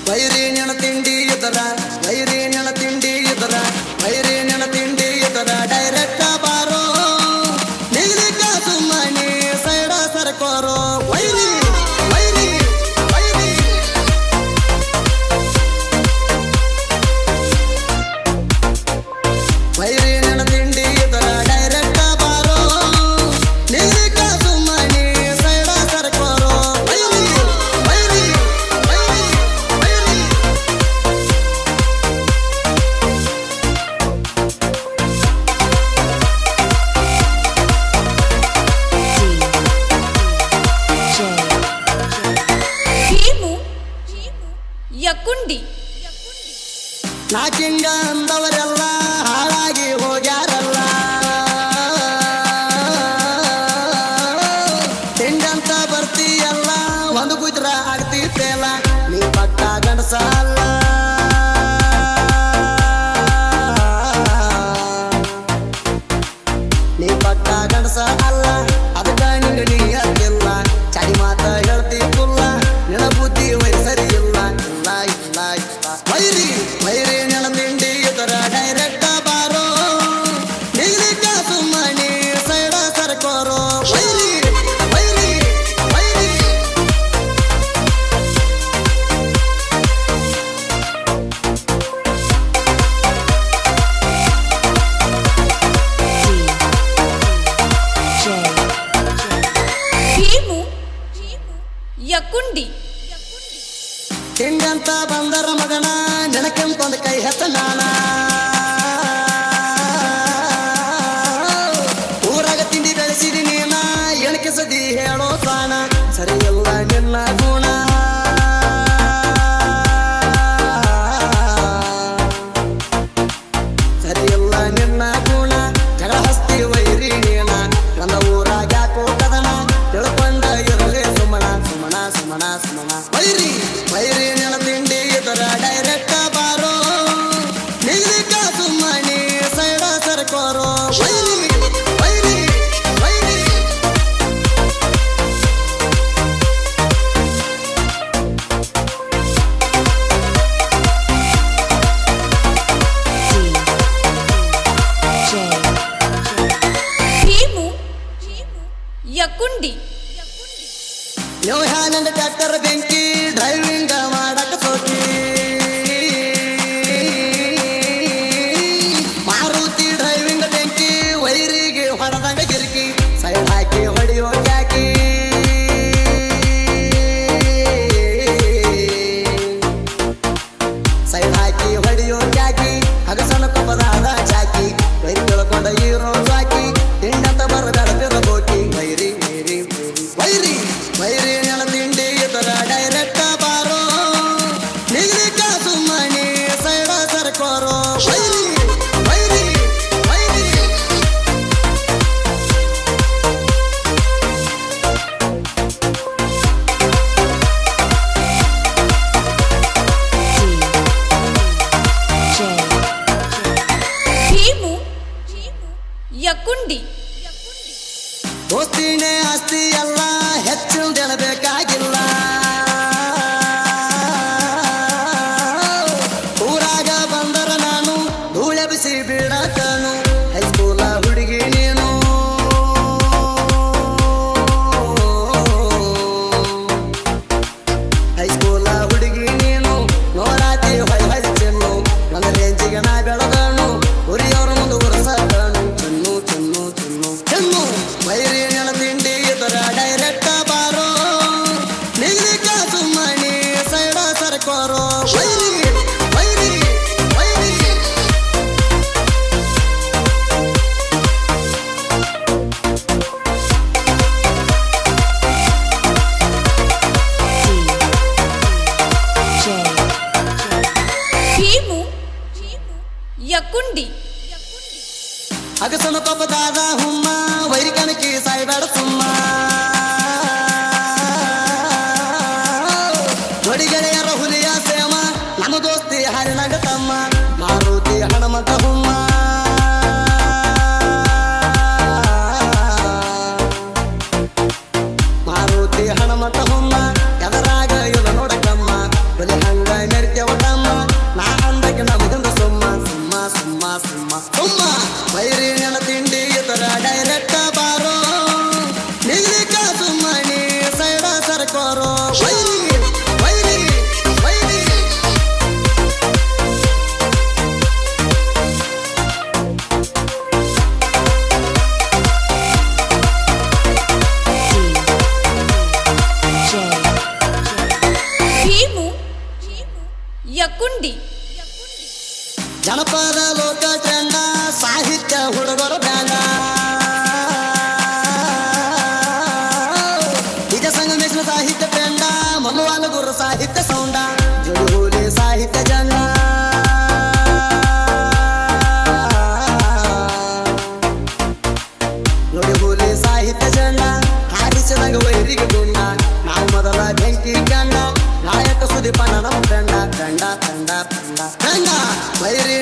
ವೈರಿ ನೆನ ತಿಂಡಿ ಇದರ ವೈರಿ ನೆನ ತಿಂಡಿ ಇದರ ವೈರಿ ನೆನ ತಿಂಡಿ ಇದರ ಡೈರೆಕ್ಟ್ ಬಾರೋ ನಿಗಲಿಕ ಸುಮ್ಮನೆ ಸೈಡ ಸರ್ಕೋರೋ ವೈರಿ ವೈರಿ ವೈರಿ ವೈರಿ ನೆನ ತಿಂಡಿ ಇದರ ಡೈರೆಕ್ಟ್ ಬಾರೋ ನಿಗಲಿಕ ಸುಮ್ಮನೆ ಸೈಡ ಸರ್ಕೋರೋ ವೈರಿ ವೈರಿ ವೈರಿ ವೈರಿ ಭೀಮು ಯಕುಂಡಿ ನಾಕಿಂಗ ಅಂದವರೆಲ್ಲ ಹಾಳಾಗಿ ಹೋಗ್ಯಾರಲ್ಲ ತಿಂಗಂತ ಬರ್ತೀಯಲ್ಲ ಒಂದು ಗುಜ್ರ ಆಗ್ತಿತ್ತೇಲ ನೀ ಪಟ್ಟ ಗಣಸ ಅಲ್ಲ ನೀ ಪಟ್ಟ ಗಣಸ ಅಲ್ಲ ಅದಕ್ಕ ನಿಂಗ ನೀ ಹತ್ತಿಲ್ಲ ಚಾಡಿ ಮಾತ ಹೇಳ್ತಿ ಕುಲ್ಲ ನಿನ ಬುದ್ಧಿ ಸರಿ ಇಲ್ಲ ಇಲ್ಲ ಇಲ್ಲ ಇಲ್ಲ ವೈರಿ ವೈರಿ ನೆನ ತಿಂಡಿ ಇದರ ಡೈರೆಕ್ಟ್ ಬಾರೋ ನಿಗಲಿಕ ಸುಮ್ಮನೆ ಸೈಡ ಸರ್ಕೋರೋ ವೈರಿ ವೈರಿ ವೈರಿ ಭೀಮು ಯಕುಂಡಿ ಹಿಂಗಂತ ಬಂದರ ಮಗನ ನೆನಕೆಂತೊಂದು ಕೈ ಹೆತ್ತ ನಾನ ಊರಾಗ ತಿಂಡಿ ಬೆಳೆಸಿದಿ ನೀನ ಎಣಕಿಸದಿ ಹೇಳೋ ತಾನ ಸರಿಯಲ್ಲ ನಿನ್ನ ಗುಣ ಸರಿಯಲ್ಲ ನಿನ್ನ ಗುಣ ಜಗಳ ಹಸ್ತಿ ವೈರಿ ನೀನ ನನ್ನ ಊರಾಗ ಯಾಕೋ ಕದನ ತಿಳ್ಕೊಂಡ ಇರಲಿ ಸುಮಣ ಸುಮಣ ಸುಮಣ ಸುಮಣ ವೈರಿ ವೈರಿ ನೆನ ತಿಂಡಿ ಇದರ ಡೈರೆಕ್ಟ್ ಬಾರೋ ನಿಗಲಿಕ ಸುಮ್ಮನೆ ಸೈಡ ಸರ್ಕೋರೋ ವೈರಿ ವೈರಿ ವೈರಿ ಭೀಮು ಯಕುಂಡಿ ನೀವು ಹ್ಯಾನಂದ ಟ್ರ್ಯಾಕ್ಟರ್ ಬೆಂಕಿ ಡ್ರೈವಿಂಗ್ ಮಾಡಕ ಸೋಕಿ ಮಾರುತಿ ಡ್ರೈವಿಂಗ್ ಬೆಂಕಿ ವೈರಿಗೆ ಹೊಡೆದಂಗ ಗಿರ್ಕಿ ಸೈಡ್ ಹಾಕಿ ಹೊಡೆಯೋ ಜಾಕಿ ಸೈಡ್ ಹಾಕಿ ಹೊಡೆಯೋ ಜಾಕಿ ಹಗಸನ ಕೊಬ್ಬದಾದ ಚಾಕಿ ವೈರಿ ತಿಳ್ಕೊಂಡ ಹೀರೋ ಜಾಕಿ ತಿಂಡಂತ ಬರಬೇಡದಿರಬೋಕಿ ವೈರಿ ವೈರಿ ವೈರಿ ವೈರಿ ನೆನ ತಿಂಡಿ ಇದರ ಡೈರೆಕ್ಟ್ ಬಾರೋ ನಿಗಲಿಕ ಸುಮ್ಮನೆ ಸೈಡ ಸರ್ಕೋರೋ ವೈರಿ ವೈರಿ ವೈರಿ ಭೀಮು ಯಕುಂಡಿ ದೋಸ್ತಿನೇ ಆಸ್ತಿ ಎಲ್ಲ ಹೆಚ್ಚು ಬೇಕಾಗಿಲ್ಲ ಊರಾಗ ಬಂದರ ನಾನು ಧೂಳೆ ಬಿಸಿ ಬೀಳತನು ಹೈಸ್ಕೂಲ ಹುಡುಗಿ ನೀನು ಹೈಸ್ಕೂಲ ಹುಡುಗಿ ನೀನು ನೋಡಾತಿ ಹೊಯ್ ಹಚ್ಚನ್ನು ನನ್ನ ರೇಂಜಿಗೆ ನಾ ಬೆಳೆದನು ಉರಿಯವ್ರ ಮುಂದೆ ಉರ್ಸದನು ಚೆನ್ನು ಚೆನ್ನು ಚೆನ್ನು ಚೆನ್ನು ವೈರಿ ನೆನ ತಿಂಡಿ ಇದರ ಡೈರೆಕ್ಟ್ ಬಾರೋ ನಿಗಲಿಕ ಸುಮ್ಮನೆ ಸೈಡ ಸರ್ಕೋರೋ ವೈರಿ ವೈರಿ ವೈರಿ ಭೀಮು ಯಕುಂಡಿ ಅಗಸನ ಪಪ್ಪದಾದ ಹುಮ್ಮ ವೈರಿ ಕಣಕಿ ಸಾಯ್ಬೇಡ ಸುಮ್ಮ ಜೋಡಿ ಗೆಳೆಯರ ಹುಲಿಯ ಸೇಮ ನಮ್ಮ ದೋಸ್ತಿ ಹರಿನಾಗ ತಮ್ಮ ಮಾರುತಿ ಹಣಮಂತ ಹುಮ್ಮ ಮಾರುತಿ ಹಣಮಂತ ಹುಮ್ಮ ಎದರಾಗ ಇಲ್ಲ ನೋಡಕಮ್ಮ ಬಲಿ ಹಂಗ ಪಂಡ ಪಂಡ ಪಂಡ ಪಂಡ ವೈರಿ